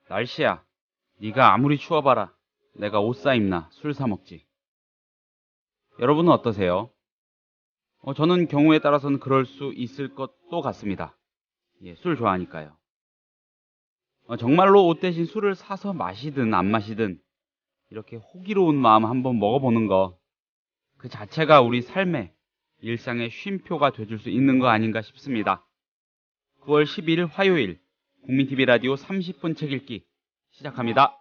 날씨야, 네가 아무리 추워봐라. 내가 옷 사입나 술 사 먹지. 여러분은 어떠세요? 저는 경우에 따라서는 그럴 수 있을 것도 같습니다. 예, 술 좋아하니까요. 정말로 옷 대신 술을 사서 마시든 안 마시든 이렇게 호기로운 마음 한번 먹어보는 거, 그 자체가 우리 삶의 일상의 쉼표가 돼줄 수 있는 거 아닌가 싶습니다. 9월 12일 화요일 국민TV 라디오 30분 책 읽기 시작합니다.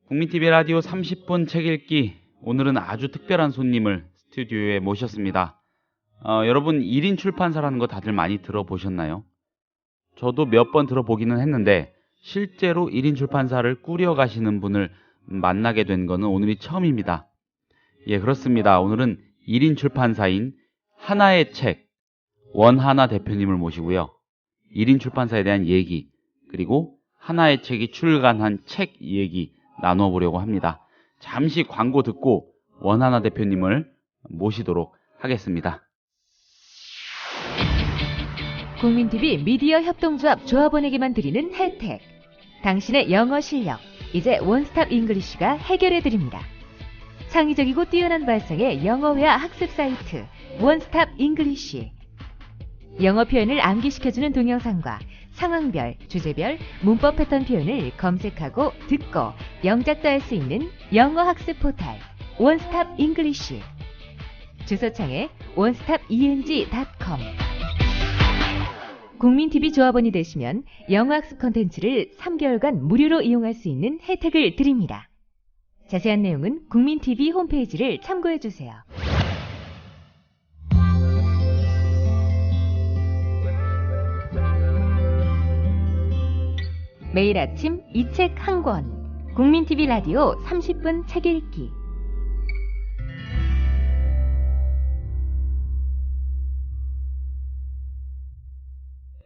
국민TV 라디오 30분 책 읽기, 오늘은 아주 특별한 손님을 스튜디오에 모셨습니다. 여러분 1인 출판사라는 거 다들 많이 들어보셨나요? 저도 몇 번 들어보기는 했는데 실제로 1인 출판사를 꾸려가시는 분을 만나게 된 거는 오늘이 처음입니다. 예, 그렇습니다. 오늘은 1인 출판사인 하나의 책 원하나 대표님을 모시고요. 1인 출판사에 대한 얘기, 그리고 하나의 책이 출간한 책 얘기 나눠보려고 합니다. 잠시 광고 듣고 원하나 대표님을 모시도록 하겠습니다. 국민TV 미디어 협동조합 조합원에게만 드리는 혜택. 당신의 영어 실력, 이제 원스톱 잉글리쉬가 해결해드립니다. 창의적이고 뛰어난 발상의 영어회화 학습 사이트 원스톱 잉글리쉬. 영어 표현을 암기시켜주는 동영상과 상황별, 주제별, 문법 패턴 표현을 검색하고 듣고 영작도 할 수 있는 영어 학습 포탈 원스톱 잉글리쉬. 주소창에 onestopeng.com. 국민TV 조합원이 되시면 영어학습 콘텐츠를 3개월간 무료로 이용할 수 있는 혜택을 드립니다. 자세한 내용은 국민TV 홈페이지를 참고해주세요. 매일 아침 이 책 한 권. 국민TV 라디오 30분 책 읽기.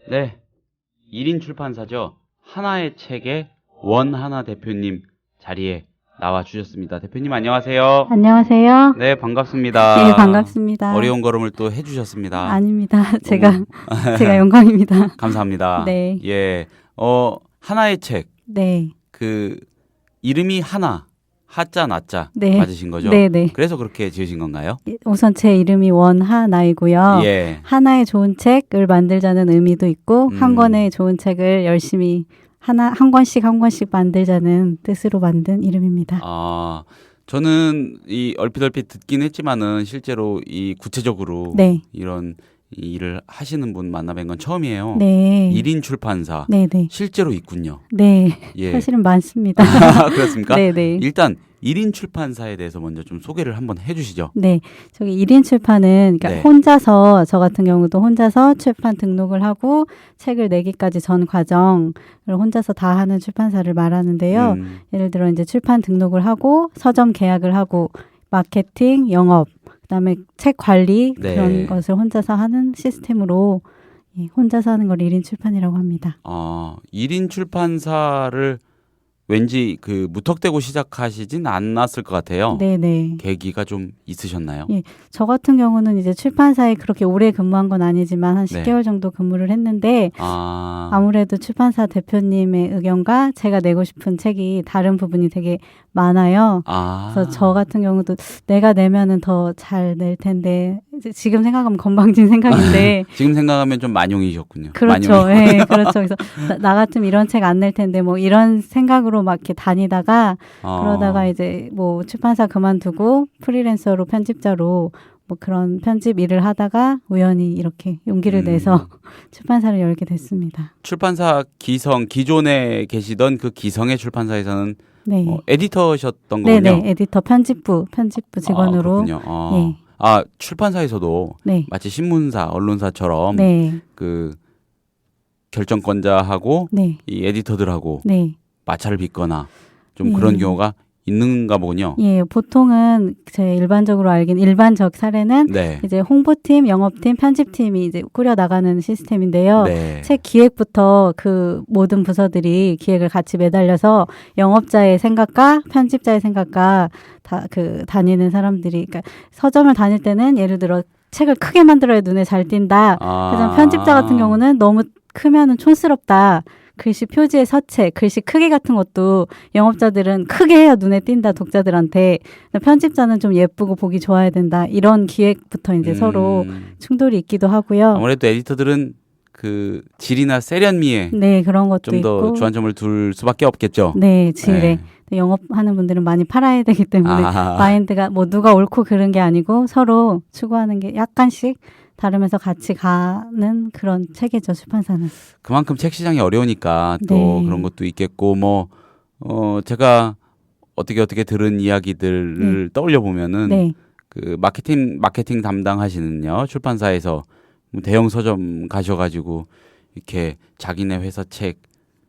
네, 1인 출판사죠. 하나의 책의 원하나 대표님 자리에 나와주셨습니다. 대표님 안녕하세요. 안녕하세요. 네, 반갑습니다. 네, 반갑습니다. 어려운 걸음을 또 해주셨습니다. 아닙니다. 제가 영광입니다. 감사합니다. 네. 예, 하나의 책, 네. 그 이름이 하나, 하자 나자 네. 맞으신 거죠? 네, 네. 그래서 그렇게 지으신 건가요? 우선 제 이름이 원하나이고요. 예. 하나의 좋은 책을 만들자는 의미도 있고 한 권의 좋은 책을 열심히 한 권씩 만들자는 뜻으로 만든 이름입니다. 아, 저는 이 얼핏 듣긴 했지만은 실제로 이 구체적으로 네. 이런 일을 하시는 분 만나뵌 건 처음이에요. 네. 1인 출판사. 네, 네. 실제로 있군요. 네. 예. 사실은 많습니다. 그렇습니까? 네, 네. 일단 1인 출판사에 대해서 먼저 좀 소개를 한번 해주시죠. 네. 저기 1인 출판은 그러니까 네. 혼자서 저 같은 경우도 혼자서 출판 등록을 하고 책을 내기까지 전 과정을 혼자서 다 하는 출판사를 말하는데요. 예를 들어 이제 출판 등록을 하고 서점 계약을 하고 마케팅, 영업, 그다음에 책 관리 네. 그런 것을 혼자서 하는 시스템으로 혼자서 하는 걸 1인 출판이라고 합니다. 1인 출판사를 왠지 그 무턱대고 시작하시진 않았을 것 같아요. 네네. 계기가 좀 있으셨나요? 예, 저 같은 경우는 이제 출판사에 그렇게 오래 근무한 건 아니지만 한 네. 10개월 정도 근무를 했는데 아무래도 출판사 대표님의 의견과 제가 내고 싶은 책이 다른 부분이 되게 많아요. 그래서 저 같은 경우도 내가 내면은 더 잘 낼 텐데 이제 지금 생각하면 건방진 생각인데 지금 생각하면 좀 만용이셨군요. 그렇죠. 예, 그렇죠. 그래서 나 같으면 이런 책 안 낼 텐데 뭐 이런 생각으로 막 이렇게 다니다가 그러다가 이제 뭐 출판사 그만두고 프리랜서로 편집자로 뭐 그런 편집 일을 하다가 우연히 이렇게 용기를 내서 출판사를 열게 됐습니다. 출판사 기존에 계시던 그 기성의 출판사에서는 네. 에디터셨던 거군요. 네네. 에디터 편집부 직원으로. 그렇군요. 네. 출판사에서도 네. 마치 신문사, 언론사처럼 네. 그 결정권자하고 네. 이 에디터들하고 네. 마찰을 빚거나 좀 네. 그런 경우가 있는가 보군요. 예, 보통은 제 일반적으로 알긴 일반적 사례는 네. 이제 홍보팀, 영업팀, 편집팀이 이제 꾸려 나가는 시스템인데요. 네. 책 기획부터 그 모든 부서들이 기획을 같이 매달려서 영업자의 생각과 편집자의 생각과 다니는 사람들이, 그러니까 서점을 다닐 때는 예를 들어 책을 크게 만들어야 눈에 잘 띈다. 그래서 편집자 같은 경우는 너무 크면은 촌스럽다. 글씨 표지의 서체, 글씨 크기 같은 것도 영업자들은 크게 해야 눈에 띈다, 독자들한테. 편집자는 좀 예쁘고 보기 좋아야 된다. 이런 기획부터 이제 서로 충돌이 있기도 하고요. 아무래도 에디터들은 그 질이나 세련미에 네, 그런 것도 좀 더 있고. 주안점을 둘 수밖에 없겠죠. 네, 질에. 네. 영업하는 분들은 많이 팔아야 되기 때문에 마인드가 뭐 누가 옳고 그른 게 아니고 서로 추구하는 게 약간씩 다르면서 같이 가는 그런 체계죠, 출판사는. 그만큼 책 시장이 어려우니까 또 네. 그런 것도 있겠고, 제가 어떻게 들은 이야기들을 떠올려 보면은 네. 그 마케팅 담당하시는요 출판사에서 대형 서점 가셔가지고 이렇게 자기네 회사 책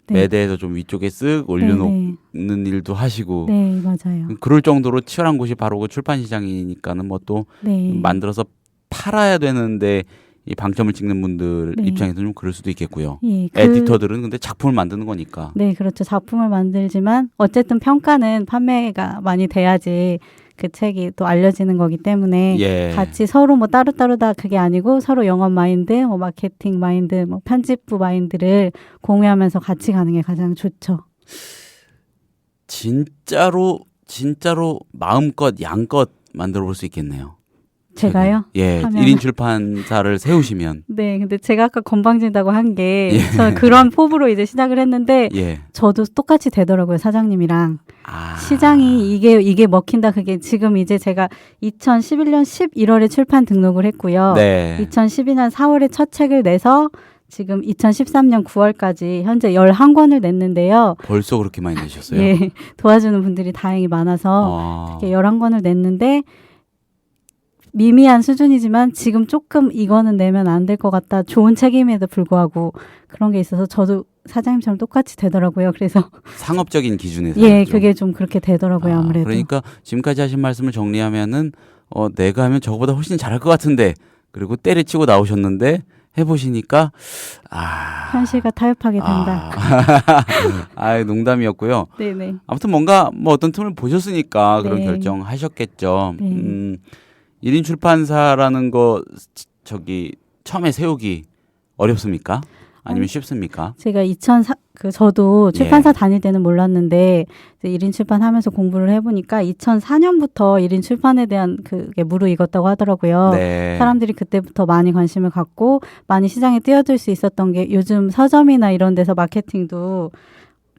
네. 매대에서 좀 위쪽에 쓱 올려놓는 일도 하시고, 네, 맞아요. 그럴 정도로 치열한 곳이 바로 그 출판 시장이니까는 뭐 또 네. 만들어서 팔아야 되는데 이 방점을 찍는 분들 네. 입장에서 좀 그럴 수도 있겠고요. 예, 에디터들은 근데 작품을 만드는 거니까. 네, 그렇죠. 작품을 만들지만 어쨌든 평가는 판매가 많이 돼야지 그 책이 또 알려지는 거기 때문에 예. 같이 서로 뭐 따로따로 다 그게 아니고 서로 영업 마인드, 뭐 마케팅 마인드, 뭐 편집부 마인드를 공유하면서 같이 가는 게 가장 좋죠. 진짜로 마음껏 양껏 만들어 볼 수 있겠네요. 제가요? 예, 하면... 1인 출판사를 세우시면. 네, 근데 제가 아까 건방진다고 한 게 예. 저 그런 포부로 이제 시작을 했는데 예. 저도 똑같이 되더라고요, 사장님이랑. 아. 시장이 이게 먹힌다. 그게 지금 이제 제가 2011년 11월에 출판 등록을 했고요. 네. 2012년 4월에 첫 책을 내서 지금 2013년 9월까지 현재 11권을 냈는데요. 벌써 그렇게 많이 내셨어요? 예, 도와주는 분들이 다행히 많아서 이렇게 11권을 냈는데 미미한 수준이지만 지금 조금 이거는 내면 안 될 것 같다. 좋은 책임에도 불구하고 그런 게 있어서 저도 사장님처럼 똑같이 되더라고요. 그래서 상업적인 기준에서. 예, 그게 좀 그렇게 되더라고요. 아무래도. 그러니까 지금까지 하신 말씀을 정리하면은 내가 하면 저거보다 훨씬 잘할 것 같은데, 그리고 때려치고 나오셨는데 해보시니까 현실과 타협하게 된다. 농담이었고요. 네네. 아무튼 뭔가 뭐 어떤 틈을 보셨으니까 그런 네. 결정하셨겠죠. 네. 1인 출판사라는 거 처음에 세우기 어렵습니까? 아니면 쉽습니까? 제가 저도 출판사 예. 다닐 때는 몰랐는데 이제 1인 출판하면서 공부를 해보니까 2004년부터 1인 출판에 대한 그게 무르익었다고 하더라고요. 네. 사람들이 그때부터 많이 관심을 갖고 많이 시장에 뛰어들 수 있었던 게 요즘 서점이나 이런 데서 마케팅도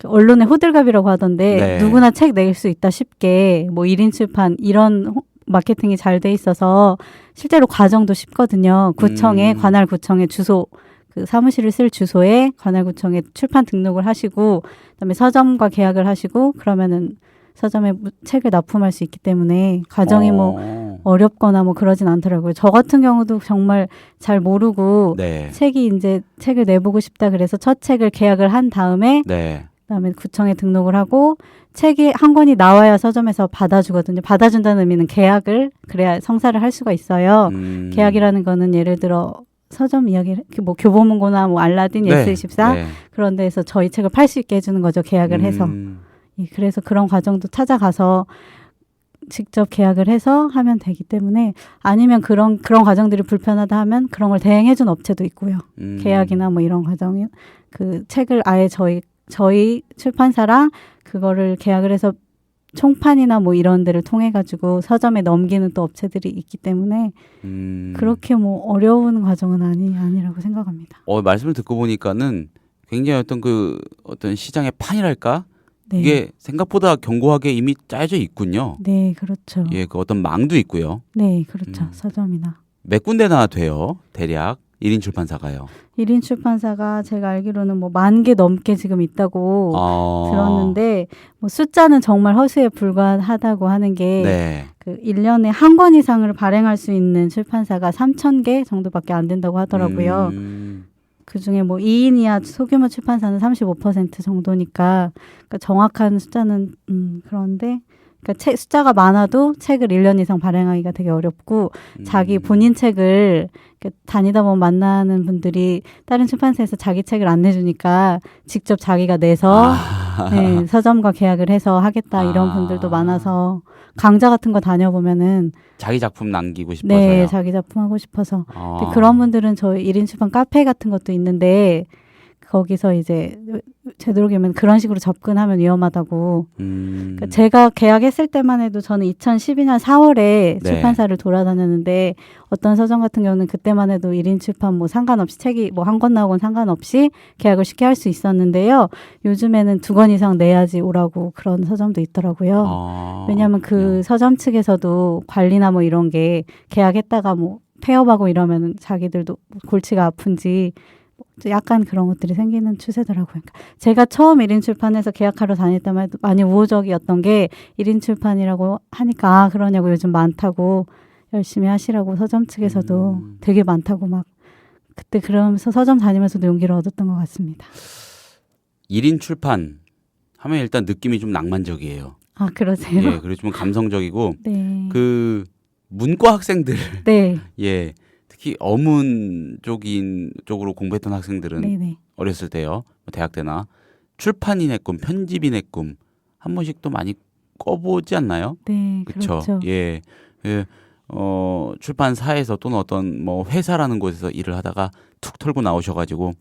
언론의 호들갑이라고 하던데 네. 누구나 책 낼 수 있다 쉽게 뭐 1인 출판 이런 마케팅이 잘 돼 있어서 실제로 과정도 쉽거든요. 관할구청의 주소 그 사무실을 쓸 주소에 관할구청에 출판 등록을 하시고 그다음에 서점과 계약을 하시고 그러면은 서점에 책을 납품할 수 있기 때문에 과정이 뭐 어렵거나 뭐 그러진 않더라고요. 저 같은 경우도 정말 잘 모르고 네. 책을 내보고 싶다 그래서 첫 책을 계약을 한 다음에 네. 그다음에 구청에 등록을 하고 책이 한 권이 나와야 서점에서 받아주거든요. 받아준다는 의미는 계약을 그래야 성사를 할 수가 있어요. 계약이라는 거는 예를 들어 서점 이야기, 뭐 교보문고나 뭐 알라딘, 네. 예스24 네. 그런 데에서 저희 책을 팔 수 있게 해주는 거죠. 계약을 해서. 예, 그래서 그런 과정도 찾아가서 직접 계약을 해서 하면 되기 때문에 아니면 그런 과정들이 불편하다 하면 그런 걸 대행해준 업체도 있고요. 계약이나 뭐 이런 과정이 그 책을 아예 저희 출판사랑 그거를 계약을 해서 총판이나 뭐 이런 데를 통해 가지고 서점에 넘기는 또 업체들이 있기 때문에 그렇게 뭐 어려운 과정은 아니라고 생각합니다. 말씀을 듣고 보니까는 굉장히 어떤 시장의 판이랄까? 네. 이게 생각보다 견고하게 이미 짜여져 있군요. 네, 그렇죠. 예, 그 어떤 망도 있고요. 네, 그렇죠. 서점이나. 몇 군데나 돼요? 대략 1인 출판사가요. 1인 출판사가 제가 알기로는 뭐 10,000개 넘게 지금 있다고 들었는데 뭐 숫자는 정말 허수에 불과하다고 하는 게 네. 그 1년에 한 권 이상을 발행할 수 있는 출판사가 3,000개 정도밖에 안 된다고 하더라고요. 그중에 뭐 2인 이하 소규모 출판사는 35% 정도니까 그러니까 정확한 숫자는 그런데 그러니까 책 숫자가 많아도 책을 1년 이상 발행하기가 되게 어렵고 자기 본인 책을 다니다 보면 만나는 분들이 다른 출판사에서 자기 책을 안 내주니까 직접 자기가 내서 네, 서점과 계약을 해서 하겠다 이런 분들도 많아서 강좌 같은 거 다녀보면은 자기 작품 남기고 싶어서요. 네, 자기 작품 하고 싶어서. 근데 그런 분들은 저희 1인 출판 카페 같은 것도 있는데 거기서 이제 되도록이면 그런 식으로 접근하면 위험하다고. 그러니까 제가 계약했을 때만 해도 저는 2012년 4월에 네. 출판사를 돌아다녔는데 어떤 서점 같은 경우는 그때만 해도 1인 출판 뭐 상관없이 책이 뭐 한 권 나오건 상관없이 계약을 쉽게 할 수 있었는데요. 요즘에는 2권 이상 내야지 오라고 그런 서점도 있더라고요. 왜냐하면 그 서점 측에서도 관리나 뭐 이런 게 계약했다가 뭐 폐업하고 이러면 자기들도 골치가 아픈지 약간 그런 것들이 생기는 추세더라고요. 그러니까 제가 처음 1인 출판에서 계약하러 다닐 때만 해도 많이 우호적이었던 게 1인 출판이라고 하니까 그러냐고 요즘 많다고 열심히 하시라고 서점 측에서도 되게 많다고 막 그때 그러면서 서점 다니면서도 용기를 얻었던 것 같습니다. 1인 출판 하면 일단 느낌이 좀 낭만적이에요. 아, 그러세요? 예, 그리고 좀 감성적이고 네. 그 문과 학생들 네. 예. 특히 어문 쪽으로 공부했던 학생들은 네네. 어렸을 때요. 대학 때나 출판인의 꿈, 편집인의 꿈 한 번씩 또 많이 꿔보지 않나요? 네, 그쵸? 그렇죠. 예. 출판사에서 또는 어떤 뭐 회사라는 곳에서 일을 하다가 툭 털고 나오셔가지고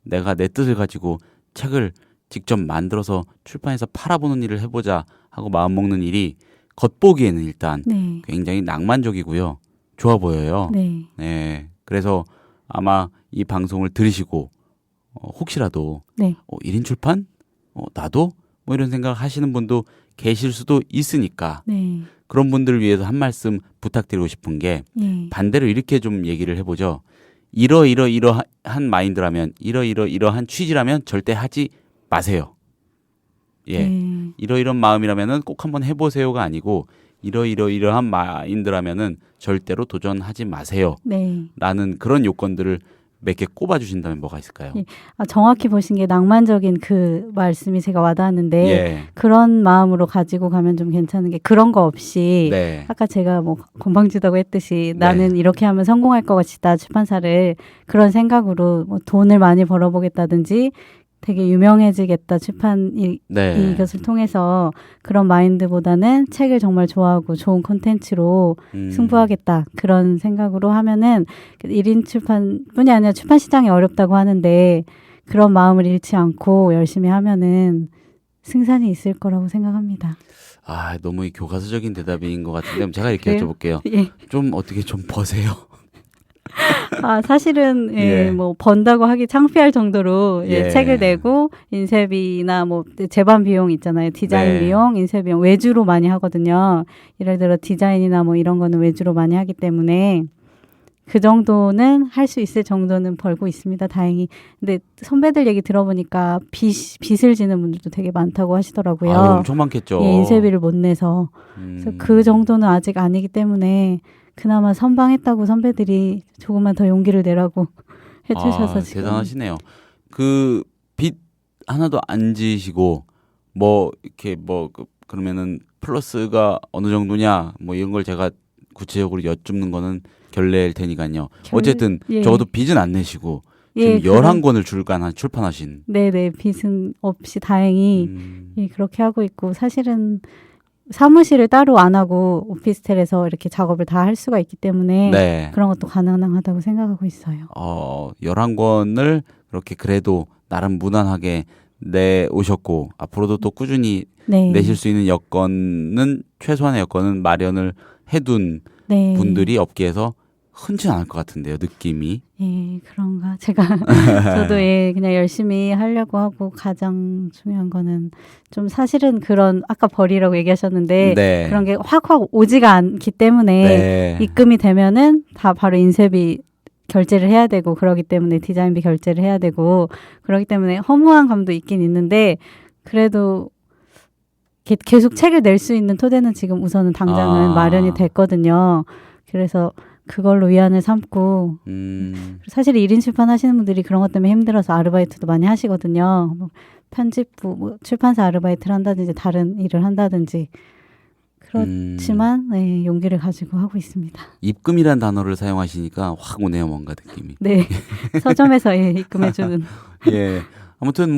내가 내 뜻을 가지고 책을 직접 만들어서 출판해서 팔아보는 일을 해보자 하고 마음먹는 일이 겉보기에는 일단 네. 굉장히 낭만적이고요. 좋아 보여요. 네. 네. 그래서 아마 이 방송을 들으시고 혹시라도 네. 1인 출판? 나도? 뭐 이런 생각 하시는 분도 계실 수도 있으니까 네. 그런 분들을 위해서 한 말씀 부탁드리고 싶은 게 예. 반대로 이렇게 좀 얘기를 해보죠. 이러한 마인드라면 이러한 취지라면 절대 하지 마세요. 예. 네. 이런 마음이라면은 꼭 한번 해보세요가 아니고 이러한 마인드라면은 절대로 도전하지 마세요. 네. 라는 그런 요건들을 몇 개 꼽아주신다면 뭐가 있을까요? 예. 정확히 보신 게 낭만적인 그 말씀이 제가 와닿았는데 예. 그런 마음으로 가지고 가면 좀 괜찮은 게 그런 거 없이 네. 아까 제가 뭐 건방지다고 했듯이 나는 이렇게 하면 성공할 것 같다 출판사를 그런 생각으로 뭐 돈을 많이 벌어보겠다든지 되게 유명해지겠다 이것을 통해서 그런 마인드보다는 책을 정말 좋아하고 좋은 콘텐츠로 승부하겠다 그런 생각으로 하면은 1인 출판뿐이 아니라 출판 시장이 어렵다고 하는데 그런 마음을 잃지 않고 열심히 하면은 승산이 있을 거라고 생각합니다. 너무 교과서적인 대답인 것 같은데 제가 이렇게 그래요? 여쭤볼게요. 예. 좀 어떻게 좀 버세요. 사실은 뭐 번다고 하기 창피할 정도로 책을 내고 인쇄비나 뭐 제반 비용 있잖아요. 디자인 비용, 인쇄 비용 외주로 많이 하거든요. 예를 들어 디자인이나 뭐 이런 거는 외주로 많이 하기 때문에 그 정도는 할 수 있을 정도는 벌고 있습니다. 다행히. 근데 선배들 얘기 들어보니까 빚을 지는 분들도 되게 많다고 하시더라고요. 엄청 많겠죠. 인쇄비를 못 내서. 그래서 그 정도는 아직 아니기 때문에 그나마 선방했다고 선배들이 조금만 더 용기를 내라고 해주셔서 지금. 대단하시네요. 그 빚 하나도 안 지시고 뭐 이렇게 그러면은 플러스가 어느 정도냐 뭐 이런 걸 제가 구체적으로 여쭙는 거는 결례일 테니까요. 어쨌든 적어도 빚은 안 내시고 지금 11권을 출판하신. 네네. 빚은 없이 다행히 그렇게 하고 있고 사실은 사무실을 따로 안 하고 오피스텔에서 이렇게 작업을 다 할 수가 있기 때문에 그런 것도 가능하다고 생각하고 있어요. 11권을 그렇게 그래도 나름 무난하게 내오셨고 앞으로도 또 꾸준히 내실 수 있는 여건은 최소한의 여건은 마련을 해둔 분들이 업계에서 흔치 않을 것 같은데요, 느낌이. 예, 그런가. 저도 그냥 열심히 하려고 하고 가장 중요한 거는 좀 사실은 그런 아까 벌이라고 얘기하셨는데 그런 게 확 오지가 않기 때문에 입금이 되면은 다 바로 인쇄비 결제를 해야 되고 그러기 때문에 디자인비 결제를 해야 되고 그러기 때문에 허무한 감도 있긴 있는데 그래도 계속 책을 낼 수 있는 토대는 지금 우선은 당장은 마련이 됐거든요. 그래서 그걸로 위안을 삼고 사실 1인 출판 하시는 분들이 그런 것 때문에 힘들어서 아르바이트도 많이 하시거든요. 편집부, 출판사 아르바이트를 한다든지 다른 일을 한다든지 그렇지만 네, 용기를 가지고 하고 있습니다. 입금이란 단어를 사용하시니까 확 오네요, 뭔가 느낌이. 네, 서점에서 예, 입금해주는. 예. 아무튼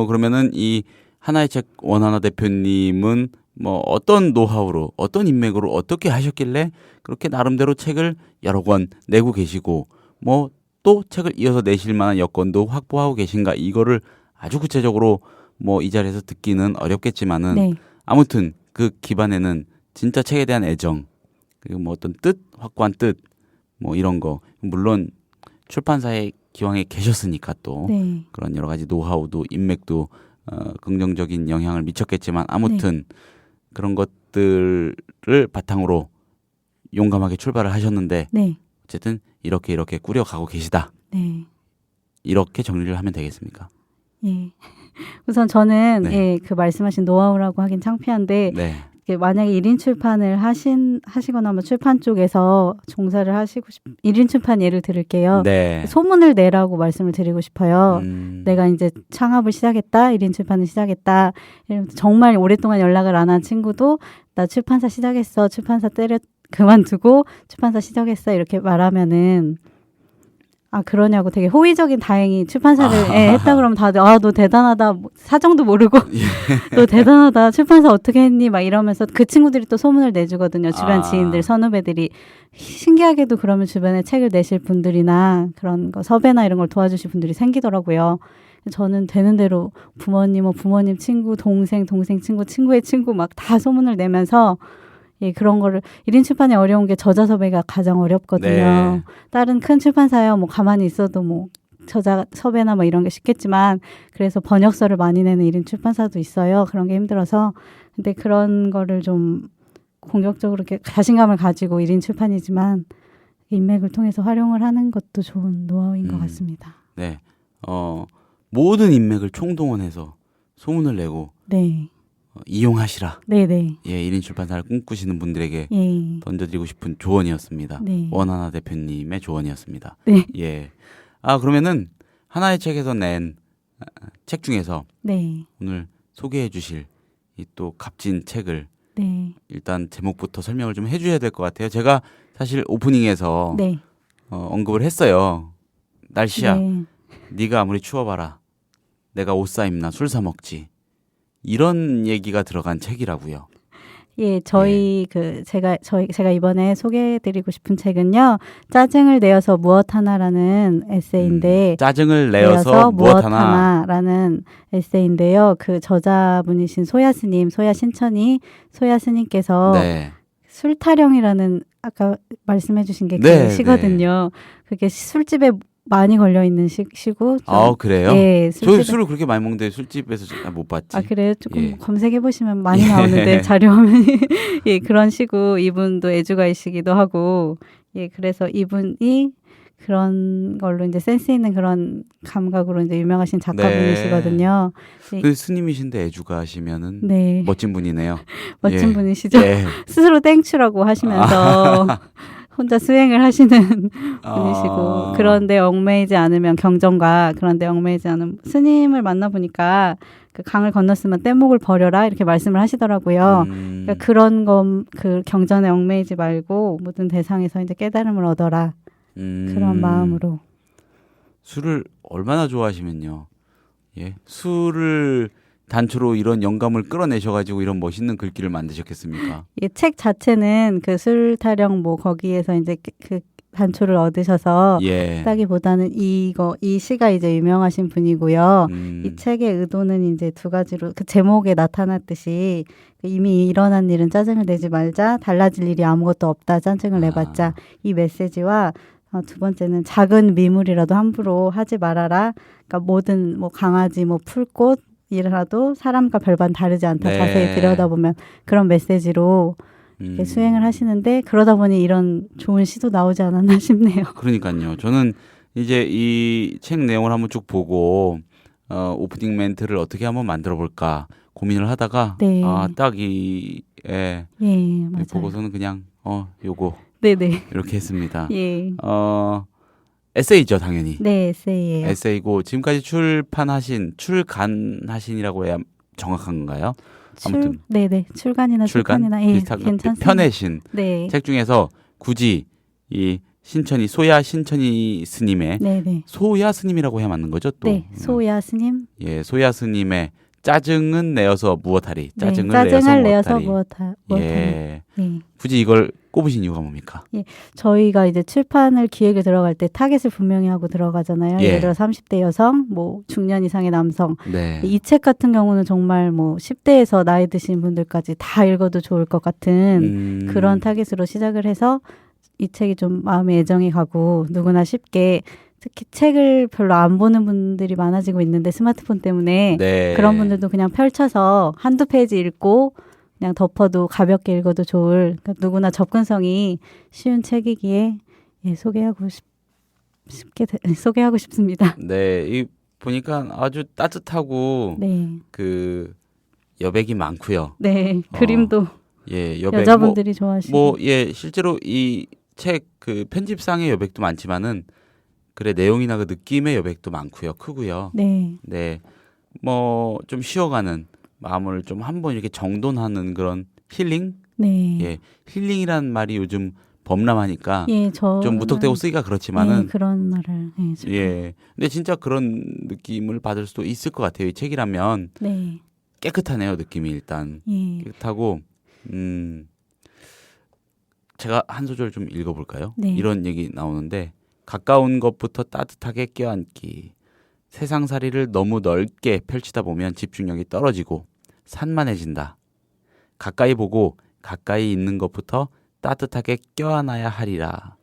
그러면은 이 하나의 책 원하나 대표님은 뭐 어떤 노하우로, 어떤 인맥으로 어떻게 하셨길래 그렇게 나름대로 책을 여러 권 내고 계시고 뭐 또 책을 이어서 내실 만한 여건도 확보하고 계신가, 이거를 아주 구체적으로 뭐 이 자리에서 듣기는 어렵겠지만은 네, 아무튼 그 기반에는 진짜 책에 대한 애정, 그리고 뭐 어떤 뜻, 확고한 뜻, 뭐 이런 거, 물론 출판사에 기왕에 계셨으니까 또 네, 그런 여러 가지 노하우도 인맥도 긍정적인 영향을 미쳤겠지만 아무튼 그런 것들을 바탕으로 용감하게 출발을 하셨는데 네, 어쨌든 이렇게 꾸려가고 계시다. 네. 이렇게 정리를 하면 되겠습니까? 예. 우선 저는 네. 예, 그 말씀하신 노하우라고 하긴 창피한데 네. 이게 만약에 1인 출판을 하시거나 뭐 출판 쪽에서 종사를 하시고 1인 출판 예를 들을게요. 네. 소문을 내라고 말씀을 드리고 싶어요. 음, 내가 이제 창업을 시작했다, 1인 출판을 시작했다. 이러면서 정말 오랫동안 연락을 안 한 친구도 나 출판사 시작했어, 출판사 그만두고 출판사 시작했어 이렇게 말하면은 그러냐고 되게 호의적인, 다행히 출판사를 했다 그러면 다들 너 대단하다, 사정도 모르고 너 대단하다, 출판사 어떻게 했니 막 이러면서 그 친구들이 또 소문을 내주거든요. 주변 지인들, 선후배들이. 신기하게도 그러면 주변에 책을 내실 분들이나 그런 거 섭외나 이런 걸 도와주실 분들이 생기더라고요. 저는 되는 대로 부모님 친구, 동생 친구, 친구의 친구 막 다 소문을 내면서 예, 그런 거를 1인 출판이 어려운 게 저자 섭외가 가장 어렵거든요. 네. 다른 큰 출판사요, 뭐 가만히 있어도 뭐 저자 섭외나 뭐 이런 게 쉽겠지만 그래서 번역서를 많이 내는 1인 출판사도 있어요. 그런 게 힘들어서. 근데 그런 거를 좀 공격적으로 이렇게 자신감을 가지고 1인 출판이지만 인맥을 통해서 활용을 하는 것도 좋은 노하우인 것 같습니다. 네. 모든 인맥을 총동원해서 소문을 내고 네. 이용하시라. 네네. 예, 1인 출판사를 꿈꾸시는 분들에게 예. 던져드리고 싶은 조언이었습니다. 네. 원하나 대표님의 조언이었습니다. 네. 예. 그러면은 하나의 책에서 낸 책 중에서 네. 오늘 소개해 주실 이 또 값진 책을 네. 일단 제목부터 설명을 좀 해주셔야 될 것 같아요. 제가 사실 오프닝에서 네. 언급을 했어요. 날씨야, 네. 네가 아무리 추워봐라. 내가 옷 사 입나 술 사 먹지. 이런 얘기가 들어간 책이라고요. 예, 제가 이번에 소개해드리고 싶은 책은요, 짜증을 내어서 무엇 하나라는 에세이인데, 짜증을 내어서 무엇 하나. 하나라는 에세이인데요. 그 저자분이신 소야스님께서 네. 술타령이라는 아까 말씀해주신 게 네, 그 시거든요. 그게 술집에 많이 걸려 있는 시고. 그래요? 예, 저 술을 그렇게 많이 먹는데 술집에서 못 봤지. 그래요? 조금 예. 검색해 보시면 많이 나오는데 자료 화면이 예, 그런 시고 이분도 애주가이시기도 하고 예, 그래서 이분이 그런 걸로 이제 센스 있는 그런 감각으로 이제 유명하신 작가분이시거든요. 그 스님이신데 애주가시면은 네. 멋진 분이네요. 멋진 예. 분이시죠. 예. 스스로 땡추라고 하시면서 혼자 수행을 하시는 분이시고 그런데 얽매이지 않으면 경전과 그런데 얽매이지 않으면 스님을 만나보니까 그 강을 건넜으면 뗏목을 버려라 이렇게 말씀을 하시더라고요. 그러니까 그런 그 경전에 얽매이지 말고 모든 대상에서 이제 깨달음을 얻어라. 그런 마음으로. 술을 얼마나 좋아하시면요. 예. 술을 단초로 이런 영감을 끌어내셔가지고 이런 멋있는 글귀를 만드셨겠습니까? 이 책 자체는 그 술타령 뭐 거기에서 이제 그 단초를 얻으셔서 예. 따기보다는 이 시가 이제 유명하신 분이고요. 이 책의 의도는 이제 두 가지로 그 제목에 나타났듯이 이미 일어난 일은 짜증을 내지 말자, 달라질 일이 아무것도 없다, 짜증을 내봤자 이 메시지와 두 번째는 작은 미물이라도 함부로 하지 말아라. 그러니까 모든 뭐 강아지, 뭐 풀꽃 이라도 사람과 별반 다르지 않다. 네. 자세히 들여다보면 그런 메시지로 이렇게 수행을 하시는데 그러다 보니 이런 좋은 시도 나오지 않았나 싶네요. 그러니까요. 저는 이제 이 책 내용을 한번 쭉 보고 오프닝 멘트를 어떻게 한번 만들어 볼까 고민을 하다가 네. 딱 예, 맞아요. 보고서는 그냥 요거 네네. 이렇게 했습니다. 예. 에세이죠, 당연히. 네, 에세이예요. 에세이고 지금까지 출간하신이라고 해야 정확한 건가요? 아무튼 네네 출간이나 출간 출판이나 예, 비슷한 괜찮습니다. 편해신 네, 책 중에서 굳이 이 신천이 소야 신천이 스님의 네네 소야 스님이라고 해야 맞는 거죠? 또 네 소야 스님 예, 소야 스님의 짜증은 내어서 무엇하리, 네, 짜증을 짜증을 내어서 내어서 무엇하리. 무엇하리. 예, 예. 굳이 이걸 꼽으신 이유가 뭡니까? 저희가 이제 출판을 기획에 들어갈 때 타겟을 분명히 하고 들어가잖아요. 예. 예를 들어 30대 여성, 뭐 중년 이상의 남성. 네, 이 책 같은 경우는 정말 뭐 10대에서 나이 드신 분들까지 다 읽어도 좋을 것 같은 그런 타겟으로 시작을 해서 이 책이 좀 마음에 애정이 가고 누구나 쉽게 특히 책을 별로 안 보는 분들이 많아지고 있는데 스마트폰 때문에 네. 그런 분들도 그냥 펼쳐서 한두 페이지 읽고 그냥 덮어도 가볍게 읽어도 좋을 그러니까 누구나 접근성이 쉬운 책이기에 예, 소개하고 싶습니다. 네, 이 보니까 아주 따뜻하고 네, 그 여백이 많고요. 네 그림도 예, 여백 여자분들이 좋아하시고 뭐 예, 실제로 이 책 그 편집상의 여백도 많지만은 그래 내용이나 그 느낌의 여백도 많고요, 크고요. 네, 네, 뭐 좀 쉬어가는 마음을 좀 한번 이렇게 정돈하는 그런 힐링? 네, 예, 힐링이란 말이 요즘 범람하니까 예, 좀 무턱대고 쓰기가 그렇지만은 그런 말을 예, 예, 근데 진짜 그런 느낌을 받을 수도 있을 것 같아요. 이 책이라면 네, 깨끗하네요, 느낌이 일단 예, 깨끗하고 제가 한 소절 좀 읽어볼까요? 네. 이런 얘기 나오는데 가까운 것부터 따뜻하게 껴안기. 세상살이를 너무 넓게 펼치다 보면 집중력이 떨어지고 산만해진다. 가까이 보고 가까이 있는 것부터 따뜻하게 껴안아야 하리라.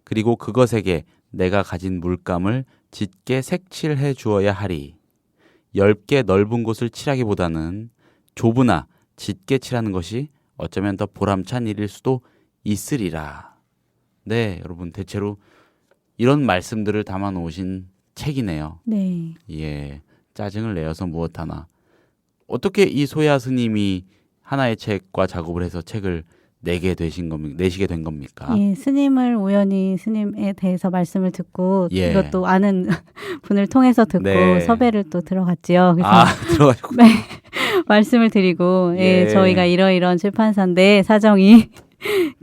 그리고 그것에게 내가 가진 물감을 짙게 색칠해 주어야 하리. 엷게 넓은 곳을 칠하기보다는 좁으나 짙게 칠하는 것이 어쩌면 더 보람찬 일일 수도 있으리라. 네, 여러분 대체로 이런 말씀들을 담아 놓으신 책이네요. 네. 예, 짜증을 내어서 무엇하나. 어떻게 이 소야 스님이 하나의 책과 작업을 해서 책을 내시게 된 겁니까? 예, 스님을 우연히 스님에 대해서 말씀을 듣고 예. 이것도 아는 분을 통해서 듣고 네. 섭외를 또 들어갔지요. 그래서 아, 들어가지고. 네, 말씀을 드리고 예. 저희가 이러이런 출판사인데 사정이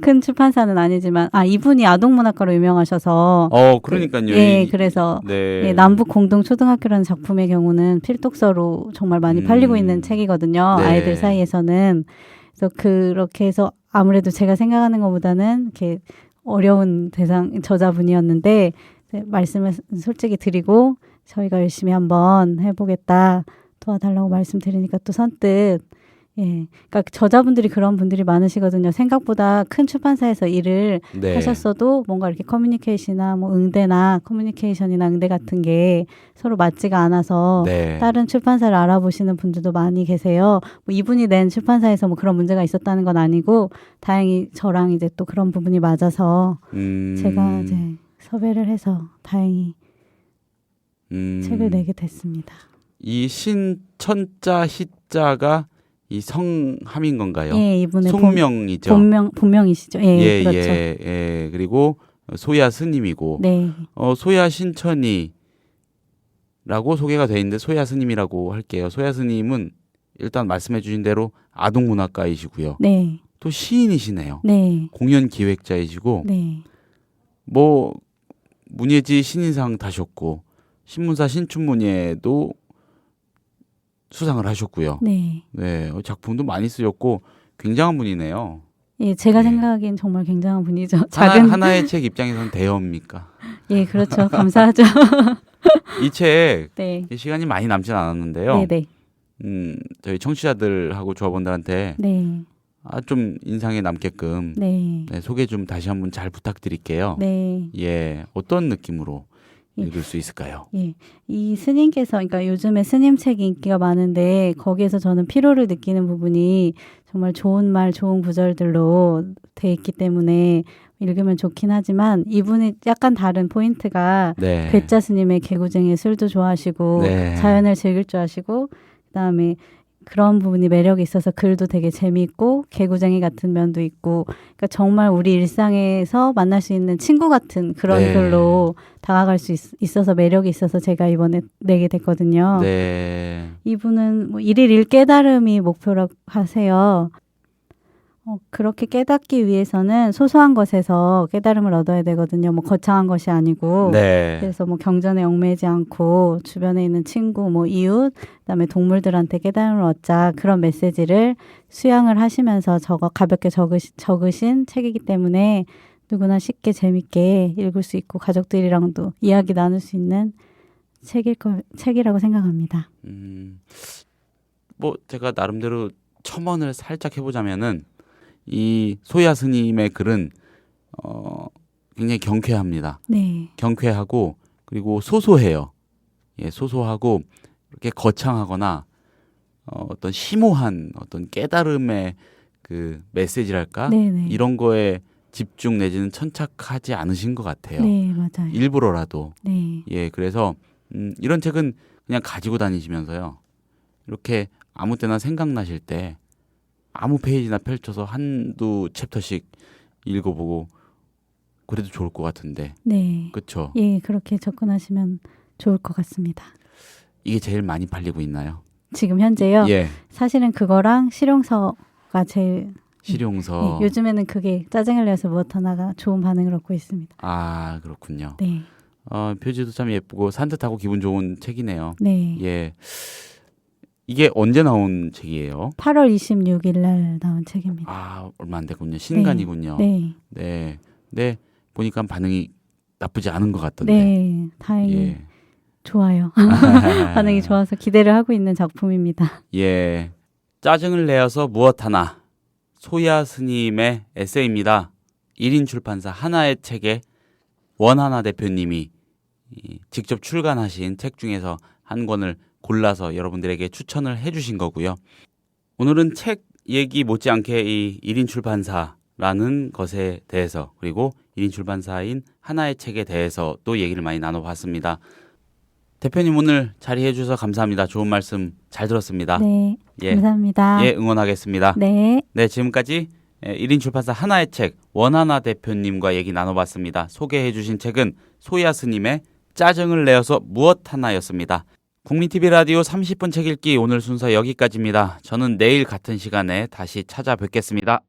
큰 출판사는 아니지만 이분이 아동문학가로 유명하셔서 그러니까요. 예, 그래서 네. 예, 남북 공동 초등학교라는 작품의 경우는 필독서로 정말 많이 팔리고 있는 책이거든요. 네. 아이들 사이에서는. 그래서 그렇게 해서 아무래도 제가 생각하는 것보다는 이렇게 어려운 저자분이었는데 말씀을 솔직히 드리고 저희가 열심히 한번 해보겠다 도와달라고 말씀드리니까 또 선뜻 예, 그러니까 저자분들이 그런 분들이 많으시거든요. 생각보다 큰 출판사에서 일을 네. 하셨어도 뭔가 이렇게 커뮤니케이션이나 뭐 응대나 커뮤니케이션이나 응대 같은 게 서로 맞지가 않아서 네. 다른 출판사를 알아보시는 분들도 많이 계세요. 뭐 이분이 낸 출판사에서 뭐 그런 문제가 있었다는 건 아니고 다행히 저랑 이제 또 그런 부분이 맞아서 제가 이제 섭외를 해서 다행히 책을 내게 됐습니다. 이 신천자 희자가 이 성함인 건가요? 예, 이분의 송명이죠. 본명이시죠. 예, 그렇죠. 예. 그리고 소야 스님이고 네. 소야 신천이라고 소개가 돼 있는데 소야 스님이라고 할게요. 소야 스님은 일단 말씀해 주신 대로 아동문학가이시고요. 네. 또 시인이시네요. 네. 공연 기획자이시고 네. 뭐 문예지 신인상 타셨고 신문사 신춘문예도 수상을 하셨고요. 네. 네, 작품도 많이 쓰셨고 굉장한 분이네요. 예, 제가 예. 생각하기엔 정말 굉장한 분이죠. 하나의 책 입장에서는 대여입니까? 예, 그렇죠. 감사하죠. 이 책 네. 시간이 많이 남진 않았는데요. 네, 네. 저희 청취자들하고 조합원들한테 네. 좀 인상에 남게끔 네. 소개 좀 다시 한번 잘 부탁드릴게요. 네. 예, 어떤 느낌으로 예. 읽을 수 있을까요? 예. 이 스님께서 그러니까 요즘에 스님 책이 인기가 많은데 거기에서 저는 피로를 느끼는 부분이 정말 좋은 말, 좋은 구절들로 돼 있기 때문에 읽으면 좋긴 하지만 이분이 약간 다른 포인트가 네. 괴짜 스님의 개구쟁이 술도 좋아하시고 네. 자연을 즐길 줄 아시고 그다음에 그런 부분이 매력이 있어서 글도 되게 재미있고 개구쟁이 같은 면도 있고 그러니까 정말 우리 일상에서 만날 수 있는 친구 같은 그런 네. 글로 다가갈 수 있어서 매력이 있어서 제가 이번에 내게 됐거든요. 네. 이분은 뭐 일일 일 깨달음이 목표라고 하세요. 그렇게 깨닫기 위해서는 소소한 것에서 깨달음을 얻어야 되거든요. 뭐 거창한 것이 아니고. 네. 그래서 뭐 경전에 얽매이지 않고 주변에 있는 친구, 뭐 이웃, 그다음에 동물들한테 깨달음을 얻자 그런 메시지를 수양을 하시면서 가볍게 적으신 책이기 때문에 누구나 쉽게 재밌게 읽을 수 있고 가족들이랑도 이야기 나눌 수 있는 책이라고 생각합니다. 뭐 제가 나름대로 첨언을 살짝 해보자면은 이 소야 스님의 글은 굉장히 경쾌합니다. 네. 경쾌하고 그리고 소소해요. 예, 소소하고 이렇게 거창하거나 어떤 심오한 어떤 깨달음의 그 메시지랄까 네네. 이런 거에 집중 내지는 천착하지 않으신 것 같아요. 네, 맞아요. 일부러라도. 네. 예, 그래서 이런 책은 그냥 가지고 다니시면서요. 이렇게 아무 때나 생각나실 때 아무 페이지나 펼쳐서 한두 챕터씩 읽어보고 그래도 좋을 것 같은데. 네. 그렇죠? 예, 그렇게 접근하시면 좋을 것 같습니다. 이게 제일 많이 팔리고 있나요? 지금 현재요? 예. 사실은 그거랑 실용서가 제일 실용서. 네, 요즘에는 그게 짜증을 내서 무엇 하나가 좋은 반응을 얻고 있습니다. 아, 그렇군요. 네. 표지도 참 예쁘고 산뜻하고 기분 좋은 책이네요. 네. 예. 이게 언제 나온 책이에요? 8월 26일 날 나온 책입니다. 아, 얼마 안 됐군요. 신간이군요. 네. 네. 네. 보니까 반응이 나쁘지 않은 것 같던데. 네. 다행히 예. 좋아요. 반응이 좋아서 기대를 하고 있는 작품입니다. 예. 짜증을 내어서 무엇 하나. 소야 스님의 에세이입니다. 1인 출판사 하나의 책에 원하나 대표님이 직접 출간하신 책 중에서 한 권을 골라서 여러분들에게 추천을 해주신 거고요. 오늘은 책 얘기 못지않게 이 1인 출판사라는 것에 대해서 그리고 1인 출판사인 하나의 책에 대해서 또 얘기를 많이 나눠봤습니다. 대표님 오늘 자리해 주셔서 감사합니다. 좋은 말씀 잘 들었습니다. 네. 예. 감사합니다. 예, 응원하겠습니다. 네. 네, 지금까지 1인 출판사 하나의 책 원하나 대표님과 얘기 나눠봤습니다. 소개해 주신 책은 소야 스님의 짜증을 내어서 무엇 하나였습니다. 국민TV 라디오 30분 책 읽기 오늘 순서 여기까지입니다. 저는 내일 같은 시간에 다시 찾아뵙겠습니다.